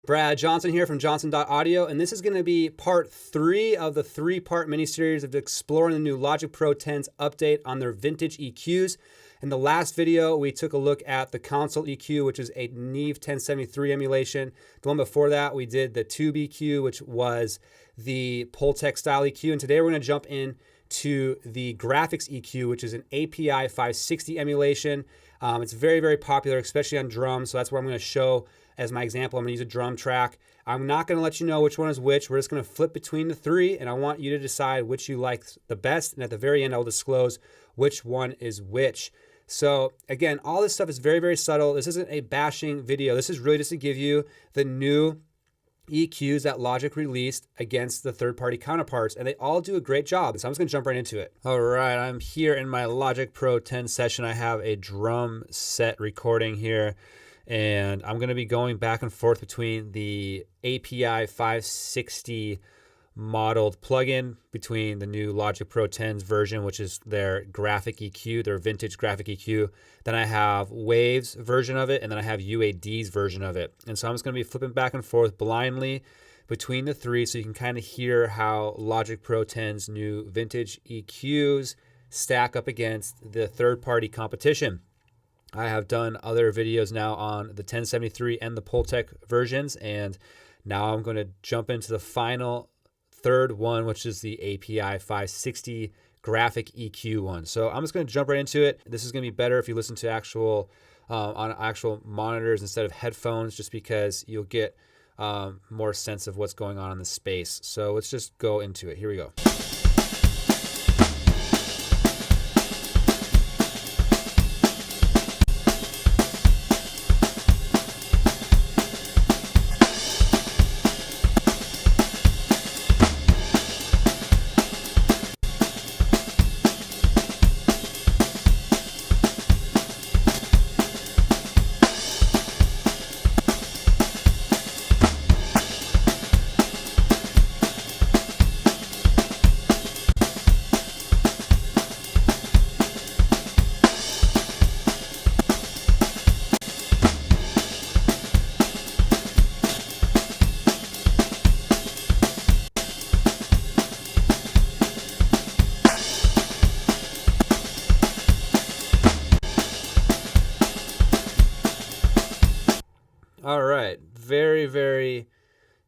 Brad Johnson here from johnson.audio, and this is going to be part 3 of the 3-part mini-series of exploring the new Logic Pro 10's update on their vintage EQs. In the last video, we took a look at the console EQ, which is a Neve 1073 emulation. The one before that, we did the Tube EQ, which was the Pultec style EQ. And today we're going to jump in to the graphics EQ, which is an API 560 emulation. It's very, very popular, especially on drums. So that's what I'm going to show as my example. I'm going to use a drum track. I'm not going to let you know which one is which. We're just going to flip between the 3, and I want you to decide which you like the best. And at the very end, I'll disclose which one is which. So again, all this stuff is very, very subtle. This isn't a bashing video. This is really just to give you the new EQs that Logic released against the third-party counterparts, and they all do a great job. So I'm just going to jump right into it. All right, I'm here in my Logic Pro 10 session. I have a drum set recording here, and I'm going to be going back and forth between the API 560 modeled plugin between the new Logic Pro 10's version, which is their graphic EQ, their vintage graphic EQ. Then I have Wave's version of it, and then I have UAD's version of it. And so I'm just going to be flipping back and forth blindly between the 3 so you can kind of hear how Logic Pro 10's new vintage EQs stack up against the third-party competition. I have done other videos now on the 1073 and the Pultec versions, and now I'm going to jump into the final third one, which is the API 560 graphic EQ one. So I'm just going to jump right into it. This is going to be better if you listen to on actual monitors instead of headphones, just because you'll get more sense of what's going on in the space. So let's just go into it. Here we go. All right, very, very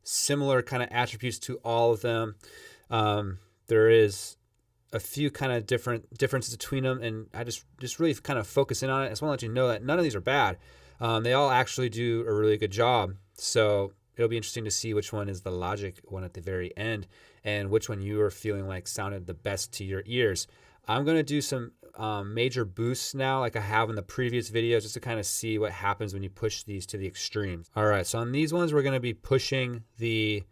similar kind of attributes to all of them. There is a few kind of differences between them, and I just really kind of focus in on it. I just want to let you know that none of these are bad. They all actually do a really good job. So it'll be interesting to see which one is the Logic one at the very end and which one you are feeling like sounded the best to your ears. I'm going to do some major boosts now, like I have in the previous videos, just to kind of see what happens when you push these to the extremes. All right, so on these ones, we're going to be pushing the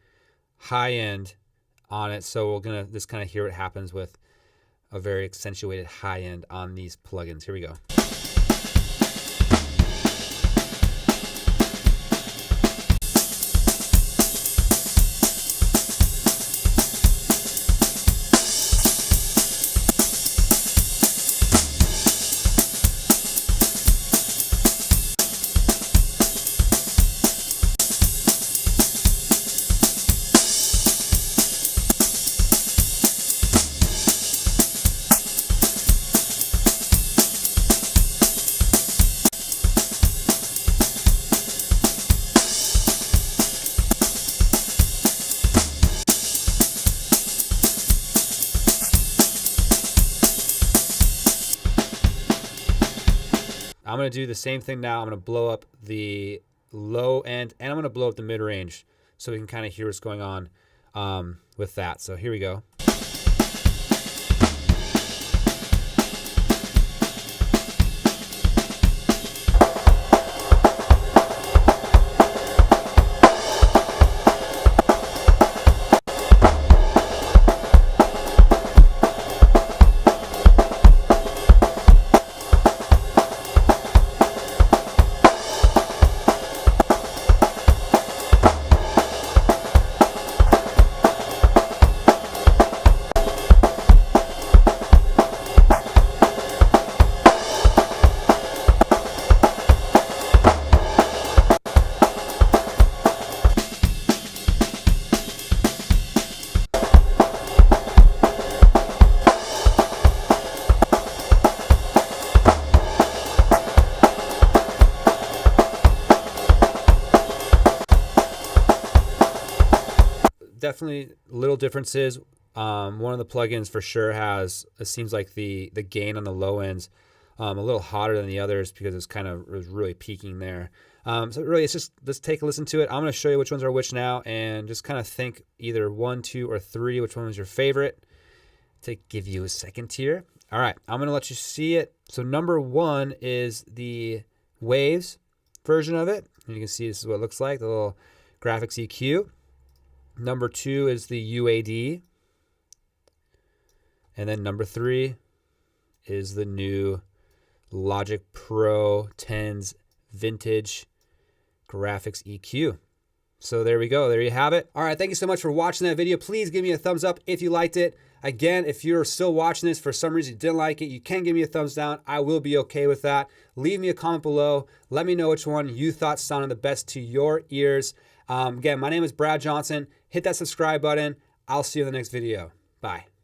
high end on it. So we're going to just kind of hear what happens with a very accentuated high end on these plugins. Here we go. I'm going to do the same thing now. I'm going to blow up the low end, and I'm going to blow up the mid range so we can kind of hear what's going on with that. So here we go. definitely little differences. One of the plugins for sure has, it seems like the gain on the low ends a little hotter than the others because it was really peaking there. So really, it's just, let's take a listen to it. I'm going to show you which ones are which now, and just kind of think either 1, 2, or 3, which one was your favorite, to give you a second tier. All right, I'm going to let you see it. So number 1 is the Waves version of it. And you can see this is what it looks like, the little graphics EQ. Number 2 is the UAD. And then number 3 is the new Logic Pro 10's Vintage Graphics EQ. So there we go. There you have it. All right. Thank you so much for watching that video. Please give me a thumbs up if you liked it. Again, if you're still watching this for some reason you didn't like it, you can give me a thumbs down. I will be okay with that. Leave me a comment below. Let me know which one you thought sounded the best to your ears. Again, my name is Brad Johnson. Hit that subscribe button. I'll see you in the next video. Bye.